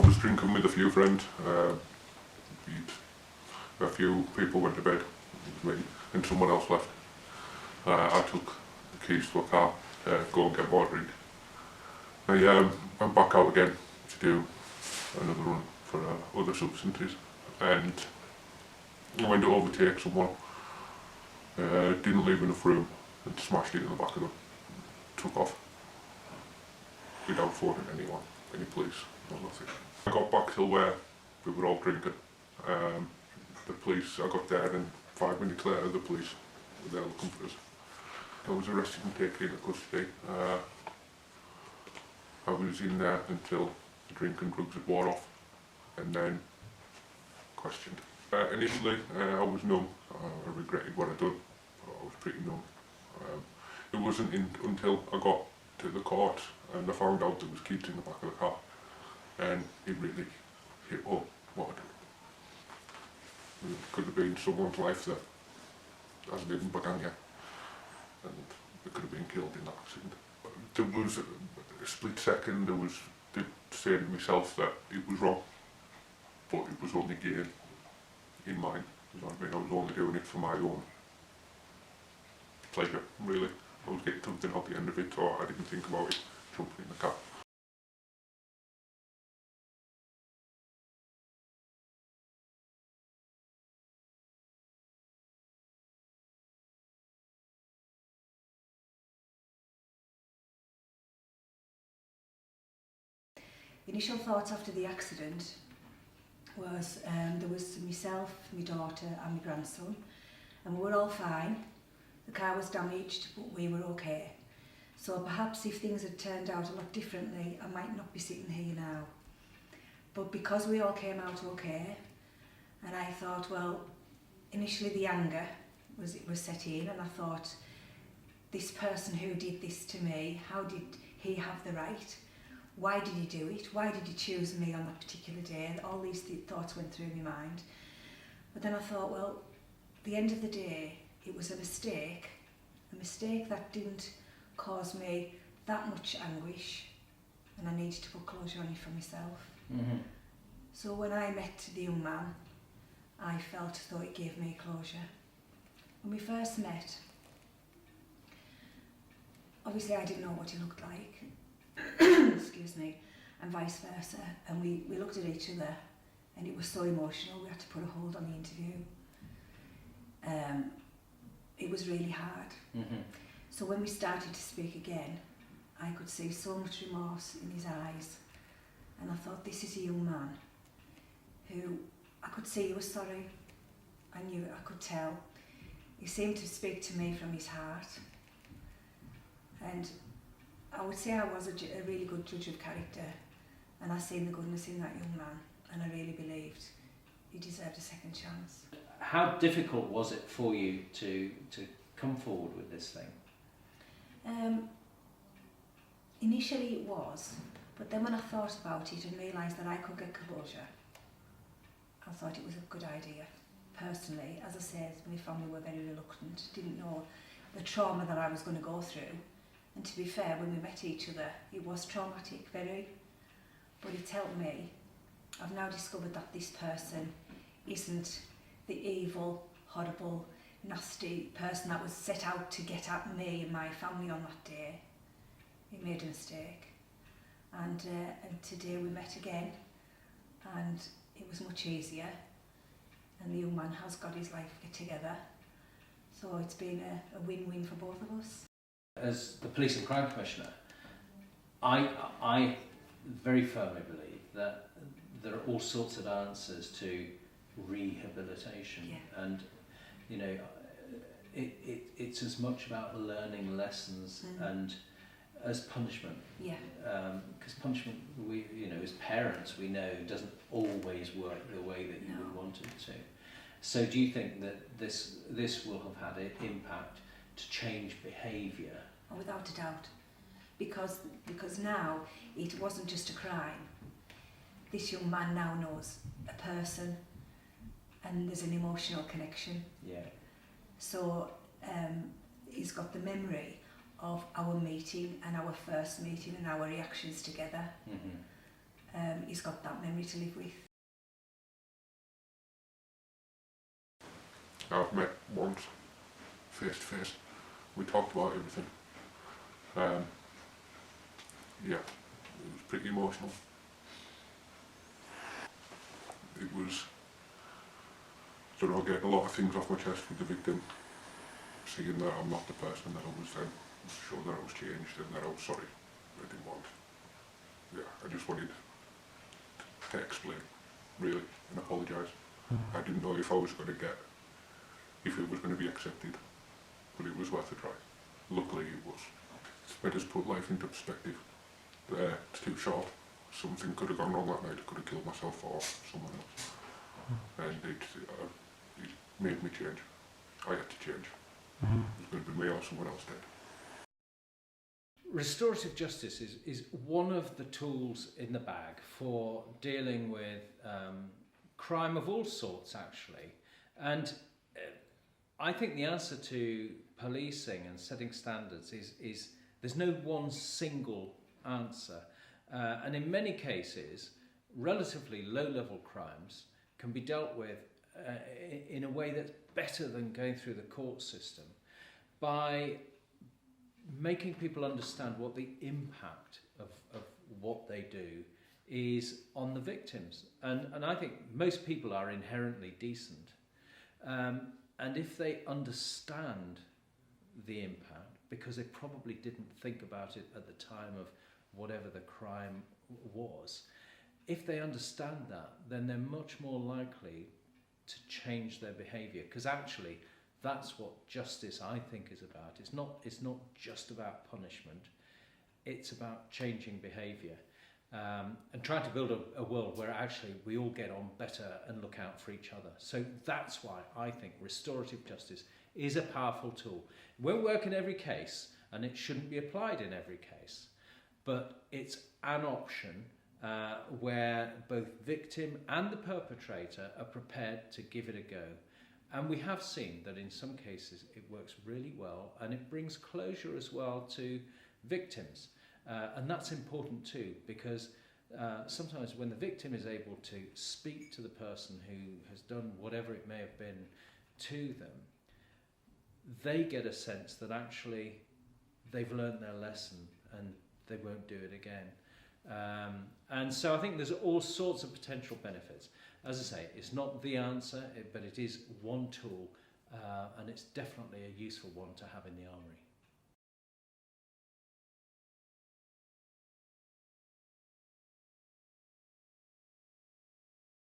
was drinking with a few friends. A few people went to bed, me and someone else left. I took the keys to a car to go and get more drink. I went back out again to do another run for other substances, and I went to overtake someone, didn't leave enough room and smashed it in the back of them, took off without phoning anyone, any police, or nothing. I got back to where we were all drinking. The police, I got there and 5 minutes later the police were there looking for us. I was arrested and taken into custody. I was in there until the drink and drugs had wore off, and then questioned. Initially I was numb. I regretted what I'd done, but I was pretty numb. It wasn't until I got to the court and I found out there was kids in the back of the car, and it really hit home what I'd done. It could have been someone's life that hasn't even begun yet, and they could have been killed in that accident. There was a split second, I did say to myself that it was wrong, but it was only gain in mind. You know what I mean? I was only doing it for my own pleasure, really. I was getting something out the end of it, so I didn't think about it jumping in the car. Initial thoughts after the accident was there was myself, my daughter and my grandson, and we were all fine. The car was damaged, but we were okay. So perhaps if things had turned out a lot differently, I might not be sitting here now. But because we all came out okay, and I thought, well, initially the anger was set in, and I thought, this person who did this to me, how did he have the right? Why did he do it? Why did he choose me on that particular day? All these thoughts went through my mind. But then I thought, well, at the end of the day, it was a mistake that didn't cause me that much anguish, and I needed to put closure on it for myself. Mm-hmm. So when I met the young man, I felt as though it gave me closure. When we first met, obviously I didn't know what he looked like, excuse me, and vice versa, and we looked at each other, and it was so emotional we had to put a hold on the interview. It was really hard. Mm-hmm. So when we started to speak again, I could see so much remorse in his eyes, and I thought, this is a young man who I could see he was sorry. I knew it, I could tell. He seemed to speak to me from his heart, and I would say I was a really good judge of character, and I seen the goodness in that young man, and I really believed he deserved a second chance. How difficult was it for you to come forward with this thing? Initially it was, but then when I thought about it and realised that I could get closure, I thought it was a good idea. Personally, as I said, my family were very reluctant, didn't know the trauma that I was going to go through. And to be fair, when we met each other, it was traumatic, very, but it's helped me. I've now discovered that this person isn't the evil, horrible, nasty person that was set out to get at me and my family on that day. He made a mistake. And today we met again, and it was much easier, and the young man has got his life together. So it's been a win-win for both of us. As the Police and Crime Commissioner, I very firmly believe that there are all sorts of answers to rehabilitation. Yeah. And you know, it's as much about learning lessons and as punishment. Yeah. Because punishment, as parents, we know doesn't always work the way that you would want it to. So do you think that this will have had an impact to change behaviour? Oh, without a doubt, because now it wasn't just a crime. This young man now knows a person, and there's an emotional connection. Yeah. So he's got the memory of our meeting and our first meeting and our reactions together. Mm-hmm. he's got that memory to live with. I've met once, face to face. We talked about everything. Yeah, it was pretty emotional. It was, I don't know, getting a lot of things off my chest with the victim, seeing that I'm not the person that I was then, sure that I was changed and that I was sorry. I didn't want. Yeah, I just wanted to explain, really, and apologise. I didn't know if I was going to get, if it was going to be accepted, but it was worth a try. Luckily it was. Let us put life into perspective. It's too short. Something could have gone wrong that night. I could have killed myself or someone else. And it made me change. I had to change. It was going to be me or someone else dead. Restorative justice is one of the tools in the bag for dealing with crime of all sorts, actually. And I think the answer to policing and setting standards is there's no one single answer. And in many cases, relatively low-level crimes can be dealt with in a way that's better than going through the court system by making people understand what the impact of what they do is on the victims. And I think most people are inherently decent. And if they understand the impact, because they probably didn't think about it at the time of whatever the crime was, if they understand that, then they're much more likely to change their behaviour. Because actually, that's what justice, I think, is about. It's not just about punishment. It's about changing behaviour and trying to build a world where actually we all get on better and look out for each other. So that's why I think restorative justice is a powerful tool. It won't work in every case, and it shouldn't be applied in every case, but it's an option where both victim and the perpetrator are prepared to give it a go. And we have seen that in some cases it works really well, and it brings closure as well to victims. And that's important too, because sometimes when the victim is able to speak to the person who has done whatever it may have been to them, they get a sense that actually they've learned their lesson and they won't do it again. And so I think there's all sorts of potential benefits. As I say, it's not the answer, but it is one tool, and it's definitely a useful one to have in the armoury.